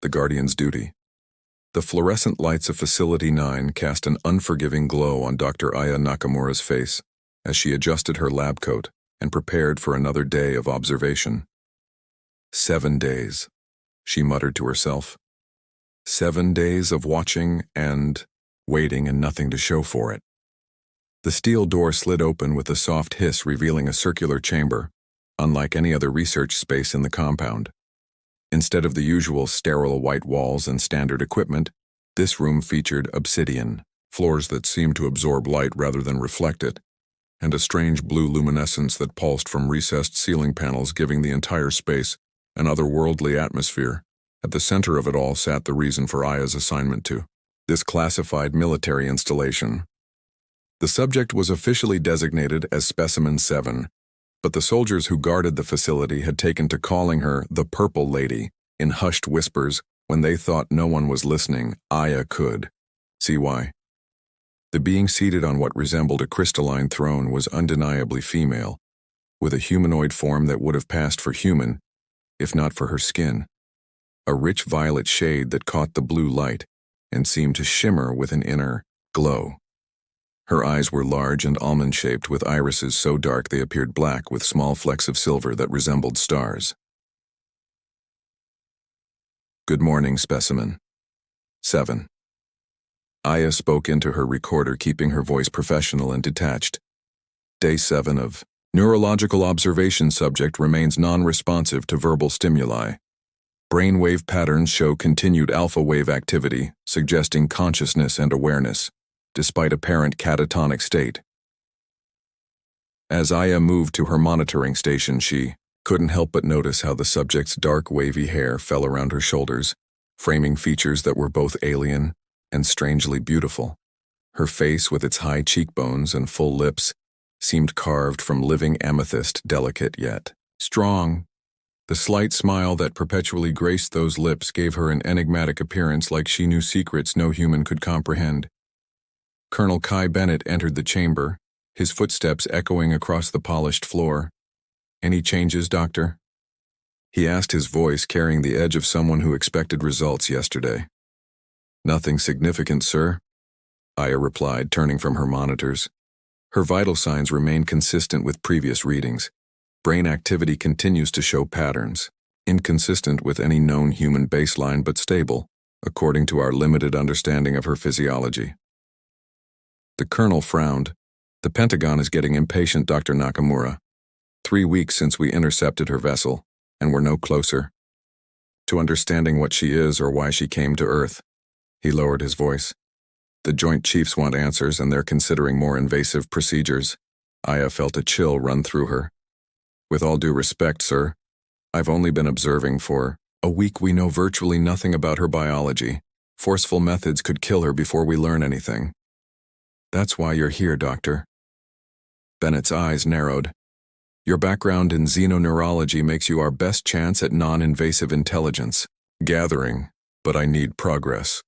the Guardian's duty. The fluorescent lights of Facility 9 cast an unforgiving glow on Dr. Aya Nakamura's face as she adjusted her lab coat and prepared for another day of observation. 7 days, she muttered to herself. 7 days of watching and waiting and nothing to show for it. The steel door slid open with a soft hiss, revealing a circular chamber, unlike any other research space in the compound. Instead of the usual sterile white walls and standard equipment, this room featured obsidian, floors that seemed to absorb light rather than reflect it, and a strange blue luminescence that pulsed from recessed ceiling panels, giving the entire space an otherworldly atmosphere. At the center of it all sat the reason for Aya's assignment to this classified military installation. The subject was officially designated as Specimen 7, but the soldiers who guarded the facility had taken to calling her the Purple Lady in hushed whispers when they thought no one was listening. Aya could see why. The being seated on what resembled a crystalline throne was undeniably female, with a humanoid form that would have passed for human, if not for her skin. A rich violet shade that caught the blue light and seemed to shimmer with an inner glow. Her eyes were large and almond-shaped, with irises so dark they appeared black with small flecks of silver that resembled stars. Good morning, Specimen 7. Aya spoke into her recorder, keeping her voice professional and detached. Day 7 of neurological observation. Subject remains non-responsive to verbal stimuli. Brainwave patterns show continued alpha wave activity, suggesting consciousness and awareness, despite apparent catatonic state. As Aya moved to her monitoring station, she couldn't help but notice how the subject's dark wavy hair fell around her shoulders, framing features that were both alien and strangely beautiful. Her face, with its high cheekbones and full lips, seemed carved from living amethyst, delicate yet strong. The slight smile that perpetually graced those lips gave her an enigmatic appearance, like she knew secrets no human could comprehend. Colonel Kai Bennett entered the chamber, his footsteps echoing across the polished floor. Any changes, Doctor? He asked, his voice carrying the edge of someone who expected results yesterday. Nothing significant, sir, Aya replied, turning from her monitors. Her vital signs remain consistent with previous readings. Brain activity continues to show patterns, inconsistent with any known human baseline but stable, according to our limited understanding of her physiology. The colonel frowned. The Pentagon is getting impatient, Dr. Nakamura. 3 weeks since we intercepted her vessel, and we're no closer to understanding what she is or why she came to Earth. He lowered his voice. The Joint Chiefs want answers, and they're considering more invasive procedures. Aya felt a chill run through her. With all due respect, sir, I've only been observing for a week. We know virtually nothing about her biology. Forceful methods could kill her before we learn anything. That's why you're here, Doctor. Bennett's eyes narrowed. Your background in xenoneurology makes you our best chance at non-invasive intelligence gathering, but I need progress.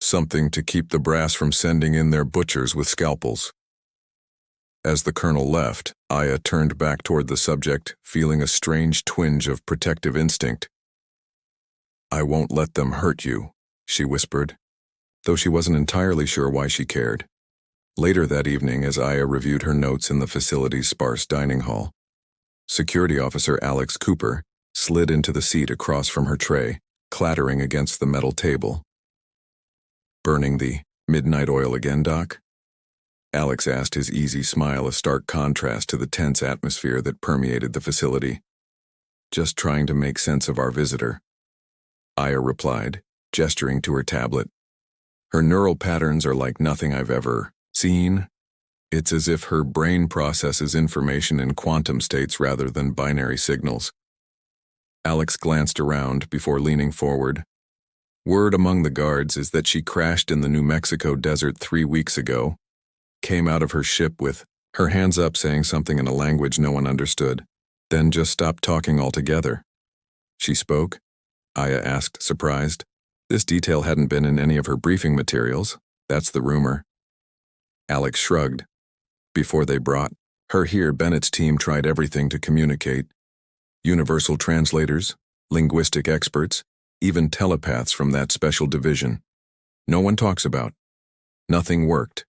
Something to keep the brass from sending in their butchers with scalpels. As the colonel left, Aya turned back toward the subject, feeling a strange twinge of protective instinct. I won't let them hurt you, she whispered, though she wasn't entirely sure why she cared. Later that evening, as Aya reviewed her notes in the facility's sparse dining hall, Security Officer Alex Cooper slid into the seat across from her tray, clattering against the metal table. Burning the midnight oil again, Doc? Alex asked, his easy smile a stark contrast to the tense atmosphere that permeated the facility. Just trying to make sense of our visitor, Aya replied, gesturing to her tablet. Her neural patterns are like nothing I've ever seen. It's as if her brain processes information in quantum states rather than binary signals. Alex glanced around before leaning forward. Word among the guards is that she crashed in the New Mexico desert 3 weeks ago, came out of her ship with her hands up saying something in a language no one understood, then just stopped talking altogether. She spoke? Aya asked, surprised. This detail hadn't been in any of her briefing materials. That's the rumor. Alex shrugged. Before they brought her here, Bennett's team tried everything to communicate. Universal translators, linguistic experts, even telepaths from that special division. No one talks about. Nothing worked.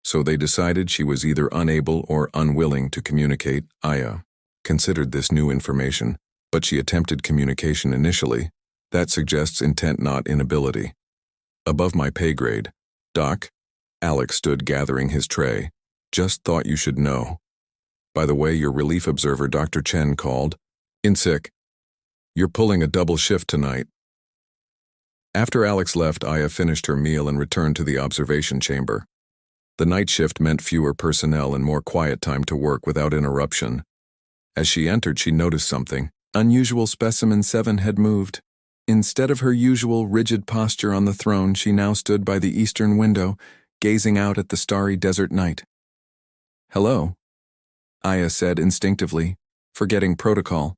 So they decided she was either unable or unwilling to communicate. Aya considered this new information, but she attempted communication initially. That suggests intent, not inability. Above my pay grade. Doc. Alex stood gathering his tray. Just thought you should know. By the way, your relief observer Dr. Chen called. In sick. You're pulling a double shift tonight. After Alex left, Aya finished her meal and returned to the observation chamber. The night shift meant fewer personnel and more quiet time to work without interruption. As she entered, she noticed something. Unusual specimen 7 had moved. Instead of her usual rigid posture on the throne, she now stood by the eastern window, gazing out at the starry desert night. Hello, Aya said instinctively, forgetting protocol.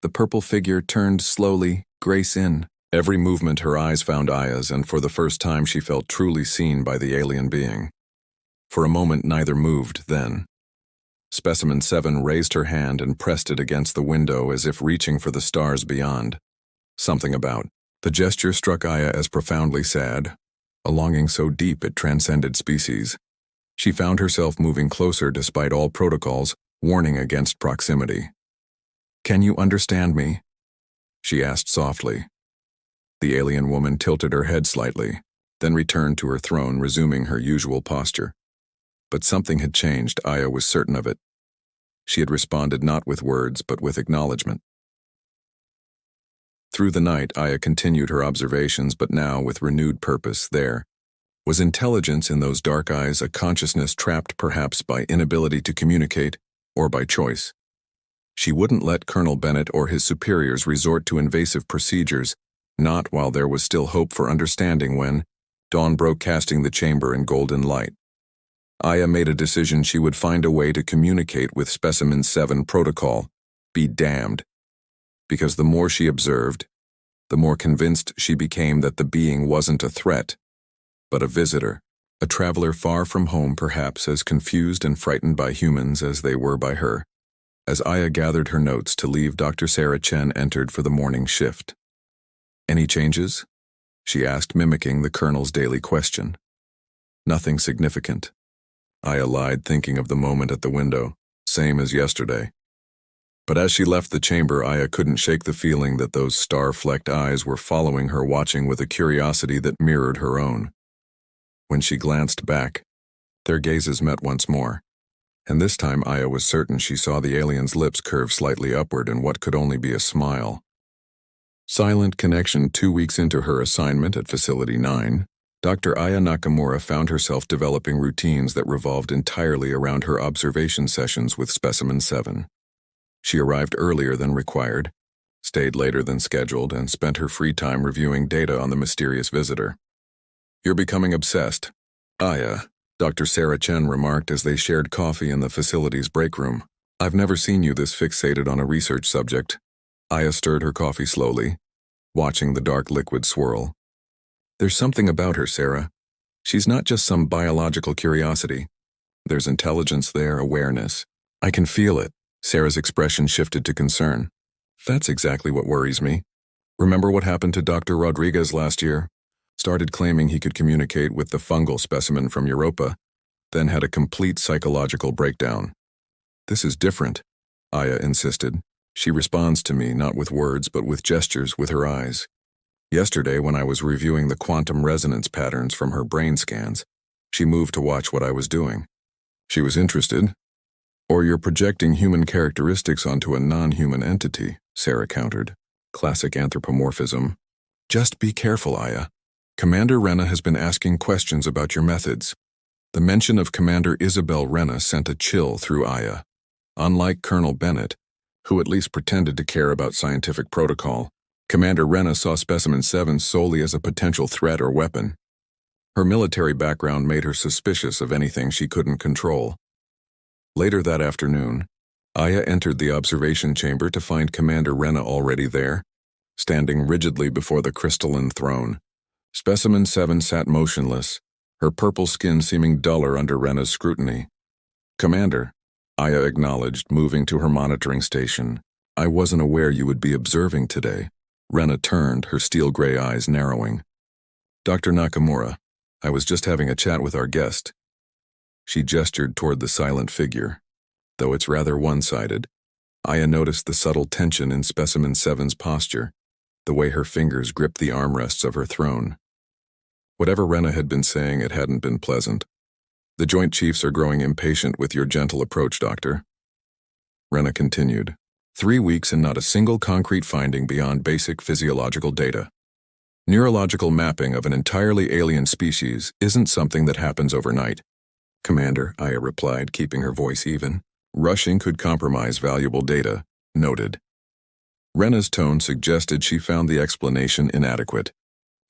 The purple figure turned slowly, Grace in. Every movement her eyes found Aya's, and for the first time she felt truly seen by the alien being. For a moment neither moved, then. Specimen 7 raised her hand and pressed it against the window as if reaching for the stars beyond. Something about the gesture struck Aya as profoundly sad, a longing so deep it transcended species. She found herself moving closer despite all protocols, warning against proximity. Can you understand me? She asked softly. The alien woman tilted her head slightly, then returned to her throne, resuming her usual posture. But something had changed, Aya was certain of it. She had responded not with words, but with acknowledgement. Through the night, Aya continued her observations, but now with renewed purpose. There was intelligence in those dark eyes, a consciousness trapped perhaps by inability to communicate, or by choice. She wouldn't let Colonel Bennett or his superiors resort to invasive procedures, not while there was still hope for understanding. When dawn broke, casting the chamber in golden light, Aya made a decision. She would find a way to communicate with Specimen 7 protocol. Be damned. Because the more she observed, the more convinced she became that the being wasn't a threat, but a visitor, a traveler far from home, perhaps as confused and frightened by humans as they were by her. As Aya gathered her notes to leave, Dr. Sarah Chen entered for the morning shift. Any changes? She asked, mimicking the colonel's daily question. Nothing significant. Aya lied, thinking of the moment at the window, same as yesterday. But as she left the chamber, Aya couldn't shake the feeling that those star-flecked eyes were following her, watching with a curiosity that mirrored her own. When she glanced back, their gazes met once more, and this time Aya was certain she saw the alien's lips curve slightly upward in what could only be a smile. Silent connection. 2 weeks into her assignment at Facility 9, Dr. Aya Nakamura found herself developing routines that revolved entirely around her observation sessions with Specimen 7. She arrived earlier than required, stayed later than scheduled, and spent her free time reviewing data on the mysterious visitor. You're becoming obsessed, Aya, Dr. Sarah Chen remarked as they shared coffee in the facility's break room. I've never seen you this fixated on a research subject. Aya stirred her coffee slowly, watching the dark liquid swirl. There's something about her, Sarah. She's not just some biological curiosity. There's intelligence there, awareness. I can feel it. Sarah's expression shifted to concern. That's exactly what worries me. Remember what happened to Dr. Rodriguez last year? Started claiming he could communicate with the fungal specimen from Europa, then had a complete psychological breakdown. This is different, Aya insisted. She responds to me not with words but with gestures, with her eyes. Yesterday, when I was reviewing the quantum resonance patterns from her brain scans, she moved to watch what I was doing. She was interested. Or you're projecting human characteristics onto a non-human entity, Sarah countered. Classic anthropomorphism. Just be careful, Aya. Commander Rena has been asking questions about your methods. The mention of Commander Isabel Rena sent a chill through Aya. Unlike Colonel Bennett, who at least pretended to care about scientific protocol, Commander Rena saw Specimen 7 solely as a potential threat or weapon. Her military background made her suspicious of anything she couldn't control. Later that afternoon, Aya entered the observation chamber to find Commander Rena already there, standing rigidly before the crystalline throne. Specimen 7 sat motionless, her purple skin seeming duller under Rena's scrutiny. Commander, Aya acknowledged, moving to her monitoring station. I wasn't aware you would be observing today. Rena turned, her steel-gray eyes narrowing. "Dr. Nakamura, I was just having a chat with our guest." She gestured toward the silent figure. Though it's rather one-sided, Aya noticed the subtle tension in Specimen 7's posture, the way her fingers gripped the armrests of her throne. Whatever Rena had been saying, it hadn't been pleasant. "The Joint Chiefs are growing impatient with your gentle approach, Doctor." Rena continued. 3 weeks and not a single concrete finding beyond basic physiological data. Neurological mapping of an entirely alien species isn't something that happens overnight. "Commander," Aya replied, keeping her voice even. "Rushing could compromise valuable data," noted. Rena's tone suggested she found the explanation inadequate.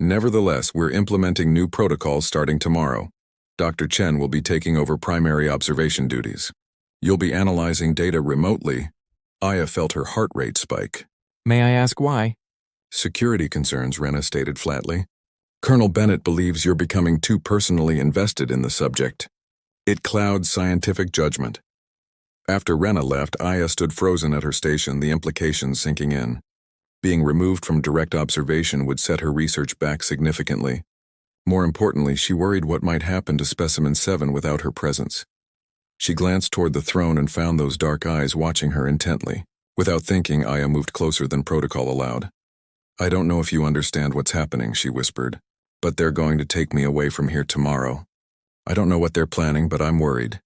"Nevertheless, we're implementing new protocols starting tomorrow. Dr. Chen will be taking over primary observation duties. You'll be analyzing data remotely." Aya felt her heart rate spike. "May I ask why?" "Security concerns," Rena stated flatly. "Colonel Bennett believes you're becoming too personally invested in the subject. It clouds scientific judgment." After Rena left, Aya stood frozen at her station, the implications sinking in. Being removed from direct observation would set her research back significantly. More importantly, she worried what might happen to Specimen 7 without her presence. She glanced toward the throne and found those dark eyes watching her intently. Without thinking, Aya moved closer than protocol allowed. "I don't know if you understand what's happening," she whispered, "but they're going to take me away from here tomorrow. I don't know what they're planning, but I'm worried."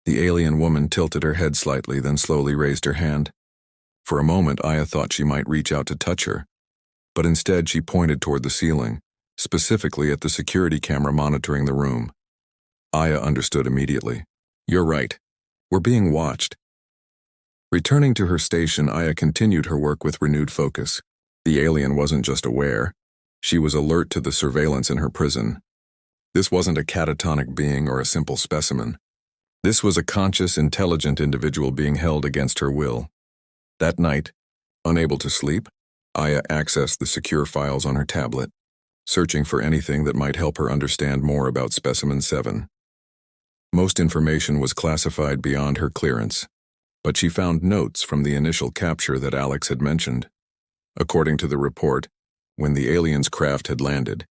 The alien woman tilted her head slightly, then slowly raised her hand. For a moment, Aya thought she might reach out to touch her, but instead she pointed toward the ceiling, specifically at the security camera monitoring the room. Aya understood immediately. "You're right. We're being watched." Returning to her station, Aya continued her work with renewed focus. The alien wasn't just aware. She was alert to the surveillance in her prison. This wasn't a catatonic being or a simple specimen. This was a conscious, intelligent individual being held against her will. That night, unable to sleep, Aya accessed the secure files on her tablet, searching for anything that might help her understand more about Specimen 7. Most information was classified beyond her clearance, but she found notes from the initial capture that Alex had mentioned. According to the report, when the alien's craft had landed,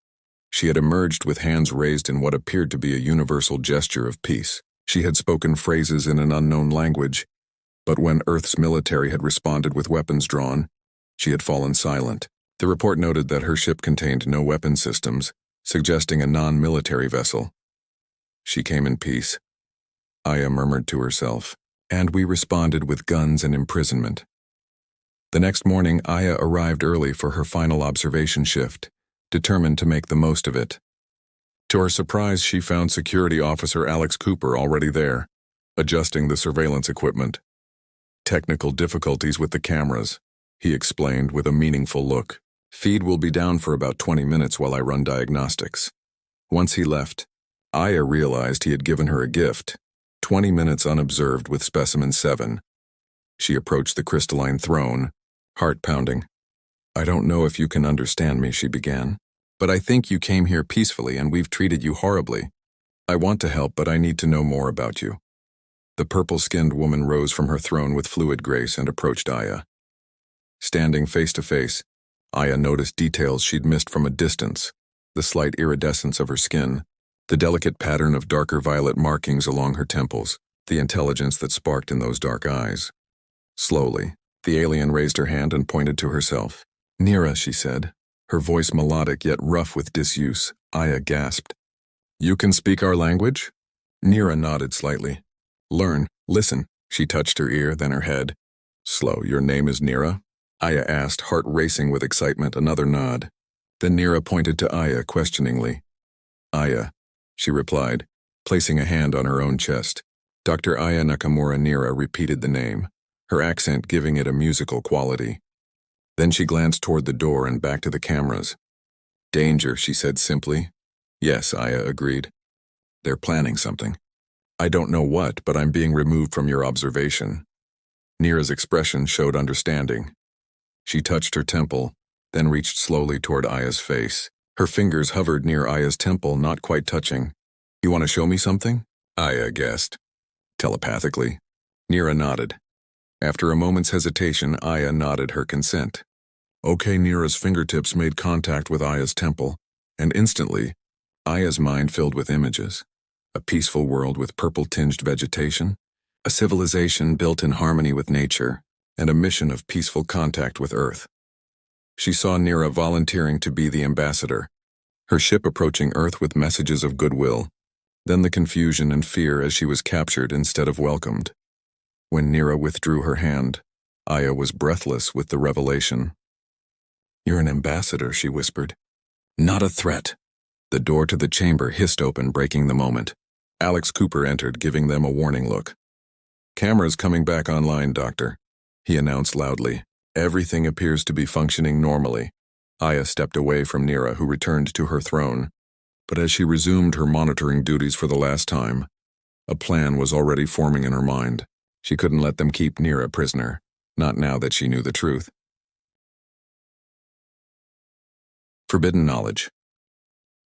she had emerged with hands raised in what appeared to be a universal gesture of peace. She had spoken phrases in an unknown language, but when Earth's military had responded with weapons drawn, she had fallen silent. The report noted that her ship contained no weapon systems, suggesting a non-military vessel. "She came in peace," Aya murmured to herself, "and we responded with guns and imprisonment." The next morning, Aya arrived early for her final observation shift, determined to make the most of it. To her surprise, she found Security Officer Alex Cooper already there, adjusting the surveillance equipment. "Technical difficulties with the cameras," he explained with a meaningful look. "Feed will be down for about 20 minutes while I run diagnostics." Once he left, Aya realized he had given her a gift, 20 minutes unobserved with Specimen 7. She approached the crystalline throne, heart pounding. "I don't know if you can understand me," she began, "but I think you came here peacefully and we've treated you horribly. I want to help, but I need to know more about you." The purple-skinned woman rose from her throne with fluid grace and approached Aya. Standing face to face, Aya noticed details she'd missed from a distance: the slight iridescence of her skin, the delicate pattern of darker violet markings along her temples, the intelligence that sparked in those dark eyes. Slowly, the alien raised her hand and pointed to herself. "Nira," she said, her voice melodic yet rough with disuse. Aya gasped. "You can speak our language?" Nira nodded slightly. Listen." She touched her ear, then her head. "Slow, your name is Nira?" Aya asked, heart racing with excitement. Another nod. Then Nira pointed to Aya questioningly. "Aya," she replied, placing a hand on her own chest. Dr. Aya Nakamura. Nira repeated the name, her accent giving it a musical quality. Then she glanced toward the door and back to the cameras. "Danger," she said simply. "Yes," Aya agreed. "They're planning something. I don't know what, but I'm being removed from your observation." Nira's expression showed understanding. She touched her temple, then reached slowly toward Aya's face. Her fingers hovered near Aya's temple, not quite touching. "You want to show me something?" Aya guessed. "Telepathically?" Nira nodded. After a moment's hesitation, Aya nodded her consent. Okay, Nira's fingertips made contact with Aya's temple, and instantly, Aya's mind filled with images. A peaceful world with purple-tinged vegetation, a civilization built in harmony with nature, and a mission of peaceful contact with Earth. She saw Nira volunteering to be the ambassador, her ship approaching Earth with messages of goodwill, then the confusion and fear as she was captured instead of welcomed. When Nira withdrew her hand, Aya was breathless with the revelation. "You're an ambassador," she whispered. "Not a threat." The door to the chamber hissed open, breaking the moment. Alex Cooper entered, giving them a warning look. "Cameras coming back online, Doctor," he announced loudly. "Everything appears to be functioning normally." Aya stepped away from Nira, who returned to her throne. But as she resumed her monitoring duties for the last time, a plan was already forming in her mind. She couldn't let them keep Nira prisoner, not now that she knew the truth. Forbidden knowledge.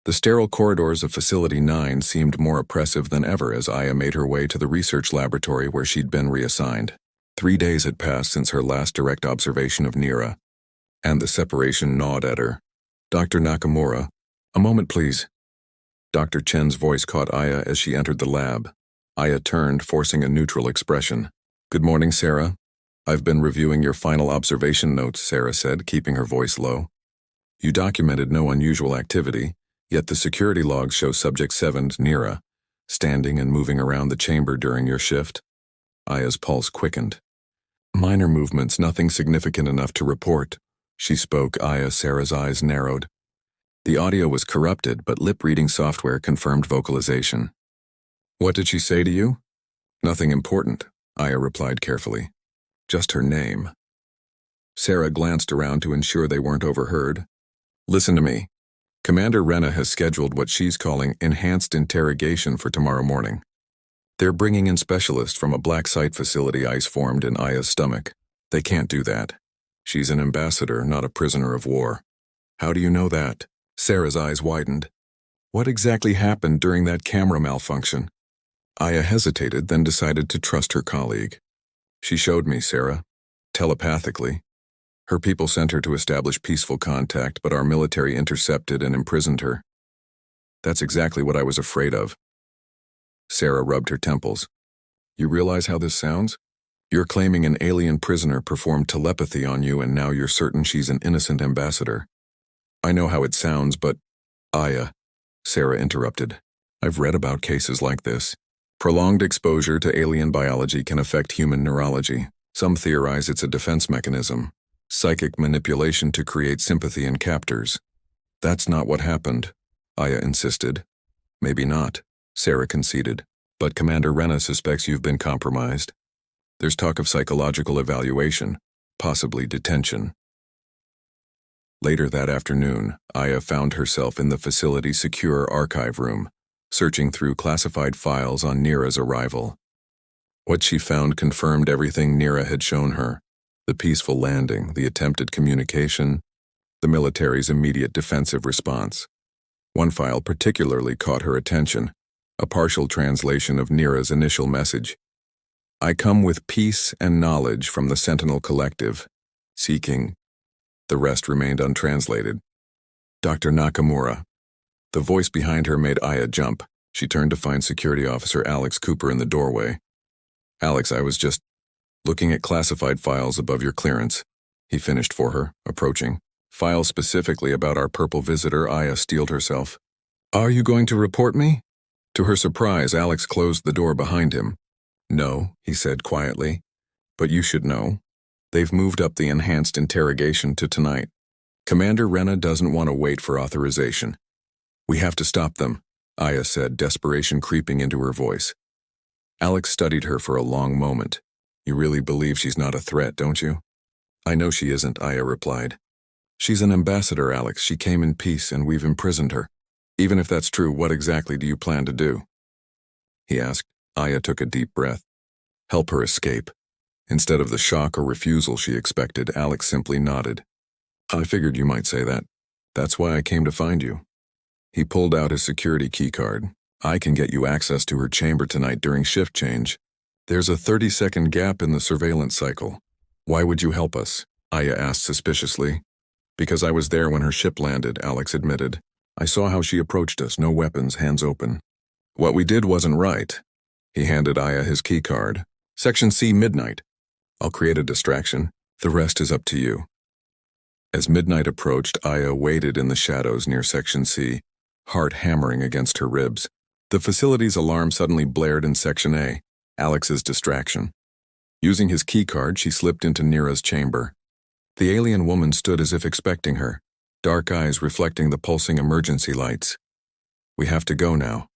The sterile corridors of Facility 9 seemed more oppressive than ever as Aya made her way to the research laboratory where she'd been reassigned. 3 days had passed since her last direct observation of Nira, and the separation gnawed at her. "Dr. Nakamura, a moment please." Dr. Chen's voice caught Aya as she entered the lab. Aya turned, forcing a neutral expression. "Good morning, Sarah. I've been reviewing your final observation notes," Sarah said, keeping her voice low. "You documented no unusual activity, yet the security logs show Subject 7, Nira, standing and moving around the chamber during your shift." Aya's pulse quickened. "Minor movements, nothing significant enough to report." She spoke. Sarah's eyes narrowed. The audio was corrupted, but lip-reading software confirmed vocalization. "What did she say to you?" "Nothing important," Aya replied carefully. "Just her name." Sarah glanced around to ensure they weren't overheard. "Listen to me. Commander Rena has scheduled what she's calling enhanced interrogation for tomorrow morning. They're bringing in specialists from a black site facility ice formed in Aya's stomach. They can't do that. She's an ambassador, not a prisoner of war." "How do you know that?" Sarah's eyes widened. "What exactly happened during that camera malfunction?" Aya hesitated, then decided to trust her colleague. "She showed me, Sarah. Telepathically. Her people sent her to establish peaceful contact, but our military intercepted and imprisoned her. That's exactly what I was afraid of." Sarah rubbed her temples. "You realize how this sounds? You're claiming an alien prisoner performed telepathy on you, and now you're certain she's an innocent ambassador." "I know how it sounds, but—" "Aya," Sarah interrupted. "I've read about cases like this. Prolonged exposure to alien biology can affect human neurology. Some theorize it's a defense mechanism, psychic manipulation to create sympathy in captors." "That's not what happened," Aya insisted. "Maybe not," Sarah conceded, "but Commander Rena suspects you've been compromised. There's talk of psychological evaluation, possibly detention." Later that afternoon, Aya found herself in the facility's secure archive room, searching through classified files on Nira's arrival. What she found confirmed everything Nira had shown her: the peaceful landing, the attempted communication, the military's immediate defensive response. One file particularly caught her attention, a partial translation of Nira's initial message. "I come with peace and knowledge from the Sentinel Collective, seeking—" The rest remained untranslated. "Dr. Nakamura." The voice behind her made Aya jump. She turned to find Security Officer Alex Cooper in the doorway. "Alex, I was just looking at classified files above your clearance," he finished for her, approaching. "Files specifically about our purple visitor." Aya steeled herself. "Are you going to report me?" To her surprise, Alex closed the door behind him. "No," he said quietly, "but you should know. They've moved up the enhanced interrogation to tonight. Commander Rena doesn't want to wait for authorization. We have to stop them," Aya said, desperation creeping into her voice. Alex studied her for a long moment. "You really believe she's not a threat, don't you?" "I know she isn't," Aya replied. "She's an ambassador, Alex. She came in peace, and we've imprisoned her. Even if that's true, what exactly do you plan to do?" he asked. Aya took a deep breath. "Help her escape." Instead of the shock or refusal she expected, Alex simply nodded. "I figured you might say that. That's why I came to find you." He pulled out his security keycard. "I can get you access to her chamber tonight during shift change. There's a 30-second gap in the surveillance cycle." "Why would you help us?" Aya asked suspiciously. Because I was there when her ship landed, Alex admitted. I saw how she approached us, no weapons, hands open. What we did wasn't right. He handed Aya his key card. Section C, midnight. I'll create a distraction. The rest is up to you. As midnight approached, Aya waited in the shadows near Section C, heart hammering against her ribs. The facility's alarm suddenly blared in Section A, Alex's distraction. Using his key card, she slipped into Nira's chamber. The alien woman stood as if expecting her, dark eyes reflecting the pulsing emergency lights. We have to go now,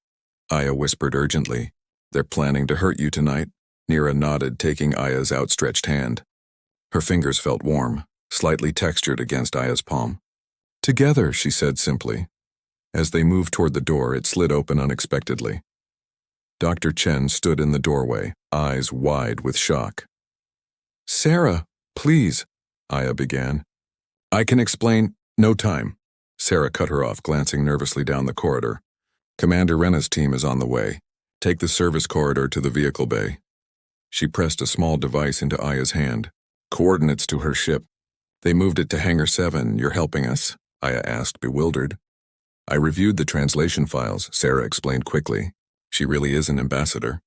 Aya whispered urgently. They're planning to hurt you tonight. Nira nodded, taking Aya's outstretched hand. Her fingers felt warm, slightly textured against Aya's palm. Together, she said simply. As they moved toward the door, it slid open unexpectedly. Dr. Chen stood in the doorway, eyes wide with shock. Sarah, please, Aya began. I can explain. No time. Sarah cut her off, glancing nervously down the corridor. Commander Rena's team is on the way. Take the service corridor to the vehicle bay. She pressed a small device into Aya's hand. Coordinates to her ship. They moved it to Hangar 7. You're helping us? Aya asked, bewildered. I reviewed the translation files, Sarah explained quickly. She really is an ambassador.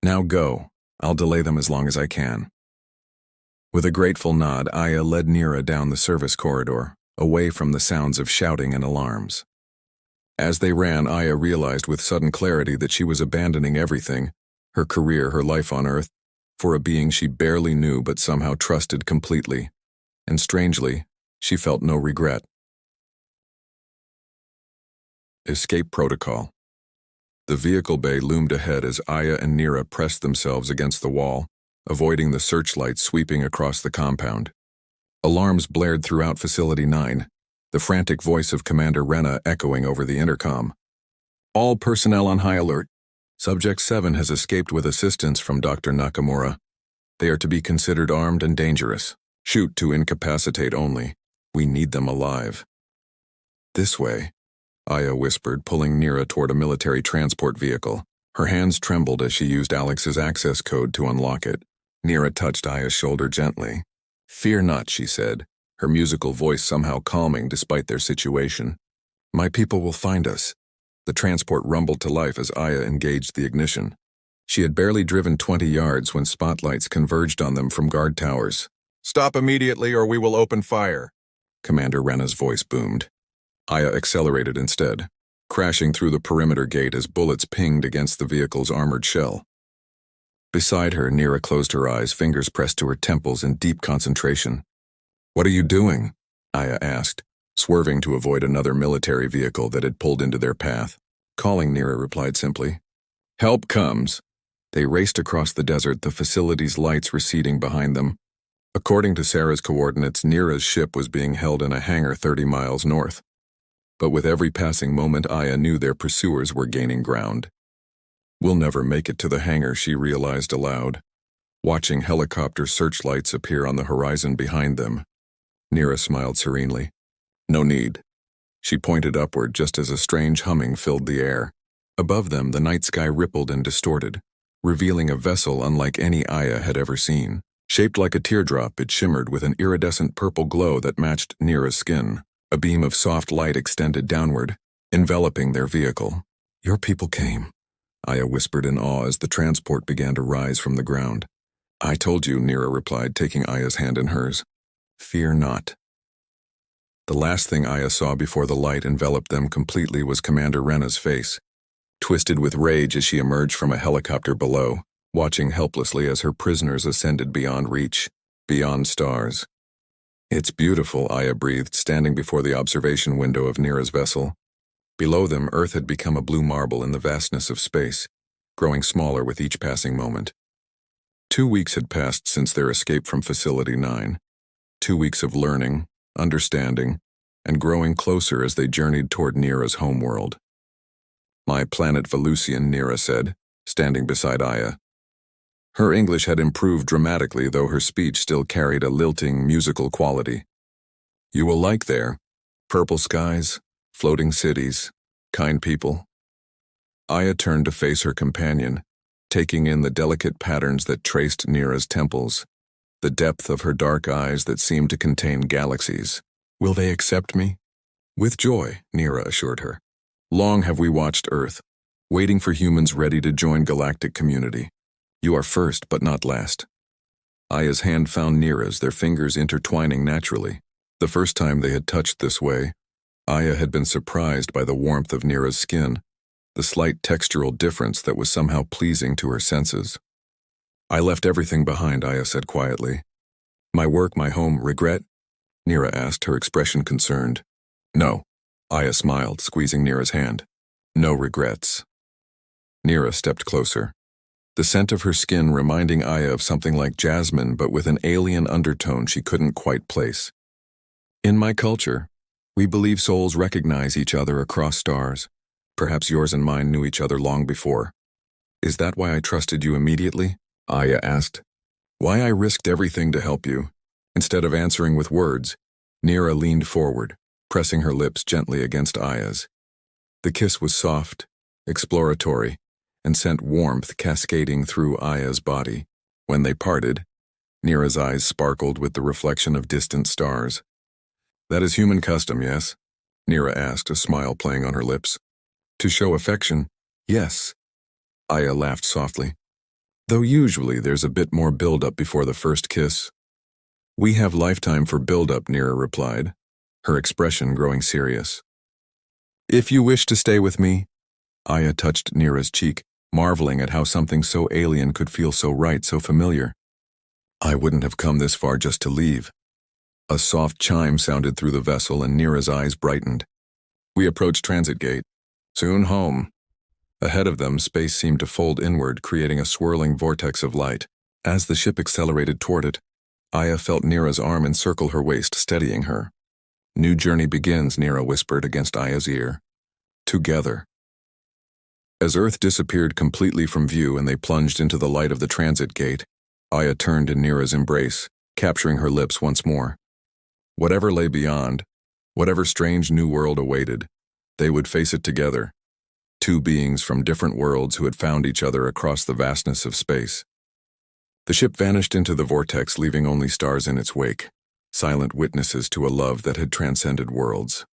Now go. I'll delay them as long as I can. With a grateful nod, Aya led Nira down the service corridor, away from the sounds of shouting and alarms. As they ran, Aya realized with sudden clarity that she was abandoning everything, her career, her life on Earth, for a being she barely knew but somehow trusted completely. And strangely, she felt no regret. Escape protocol. The vehicle bay loomed ahead as Aya and Nira pressed themselves against the wall, avoiding the searchlights sweeping across the compound. Alarms blared throughout Facility 9, the frantic voice of Commander Rena echoing over the intercom. All personnel on high alert. Subject 7 has escaped with assistance from Dr. Nakamura. They are to be considered armed and dangerous. Shoot to incapacitate only. We need them alive. This way, Aya whispered, pulling Nira toward a military transport vehicle. Her hands trembled as she used Alex's access code to unlock it. Nira touched Aya's shoulder gently. Fear not, she said, her musical voice somehow calming despite their situation. My people will find us. The transport rumbled to life as Aya engaged the ignition. She had barely driven 20 yards when spotlights converged on them from guard towers. Stop immediately or we will open fire, Commander Rena's voice boomed. Aya accelerated instead, crashing through the perimeter gate as bullets pinged against the vehicle's armored shell. Beside her, Nira closed her eyes, fingers pressed to her temples in deep concentration. What are you doing? Aya asked, swerving to avoid another military vehicle that had pulled into their path. Calling, Nira replied simply. Help comes. They raced across the desert, the facility's lights receding behind them. According to Sarah's coordinates, Nira's ship was being held in a hangar 30 miles north. But with every passing moment, Aya knew their pursuers were gaining ground. We'll never make it to the hangar, she realized aloud, watching helicopter searchlights appear on the horizon behind them. Nira smiled serenely. No need. She pointed upward just as a strange humming filled the air. Above them, the night sky rippled and distorted, revealing a vessel unlike any Aya had ever seen. Shaped like a teardrop, it shimmered with an iridescent purple glow that matched Nira's skin. A beam of soft light extended downward, enveloping their vehicle. Your people came, Aya whispered in awe as the transport began to rise from the ground. I told you, Nira replied, taking Aya's hand in hers. Fear not. The last thing Aya saw before the light enveloped them completely was Commander Rena's face, twisted with rage as she emerged from a helicopter below, watching helplessly as her prisoners ascended beyond reach, beyond stars. It's beautiful, Aya breathed, standing before the observation window of Nira's vessel. Below them, Earth had become a blue marble in the vastness of space, growing smaller with each passing moment. 2 weeks had passed since their escape from Facility 9. 2 weeks of learning, understanding, and growing closer as they journeyed toward Nira's homeworld. My planet Velusian, Nira said, standing beside Aya. Her English had improved dramatically, though her speech still carried a lilting, musical quality. You will like there. Purple skies, floating cities, kind people. Aya turned to face her companion, taking in the delicate patterns that traced Nira's temples, the depth of her dark eyes that seemed to contain galaxies. Will they accept me? With joy, Nira assured her. Long have we watched Earth, waiting for humans ready to join galactic community. You are first, but not last. Aya's hand found Nira's, their fingers intertwining naturally. The first time they had touched this way, Aya had been surprised by the warmth of Nira's skin, the slight textural difference that was somehow pleasing to her senses. I left everything behind, Aya said quietly. My work, my home, regret? Nira asked, her expression concerned. No, Aya smiled, squeezing Nira's hand. No regrets. Nira stepped closer, the scent of her skin reminding Aya of something like jasmine, but with an alien undertone she couldn't quite place. In my culture, we believe souls recognize each other across stars. Perhaps yours and mine knew each other long before. Is that why I trusted you immediately? Aya asked. Why I risked everything to help you? Instead of answering with words, Nira leaned forward, pressing her lips gently against Aya's. The kiss was soft, exploratory, and sent warmth cascading through Aya's body. When they parted, Nira's eyes sparkled with the reflection of distant stars. That is human custom, yes? Nira asked, a smile playing on her lips. To show affection, yes. Aya laughed softly. Though usually there's a bit more build-up before the first kiss. We have lifetime for build-up, Nira replied, her expression growing serious. If you wish to stay with me, Aya touched Nira's cheek, marveling at how something so alien could feel so right, so familiar. I wouldn't have come this far just to leave. A soft chime sounded through the vessel and Nira's eyes brightened. We approached transit gate. Soon home. Ahead of them, space seemed to fold inward, creating a swirling vortex of light. As the ship accelerated toward it, Aya felt Nira's arm encircle her waist, steadying her. New journey begins, Nira whispered against Aya's ear. Together. As Earth disappeared completely from view and they plunged into the light of the transit gate, Aya turned in Nira's embrace, capturing her lips once more. Whatever lay beyond, whatever strange new world awaited, they would face it together. Two beings from different worlds who had found each other across the vastness of space. The ship vanished into the vortex, leaving only stars in its wake, silent witnesses to a love that had transcended worlds.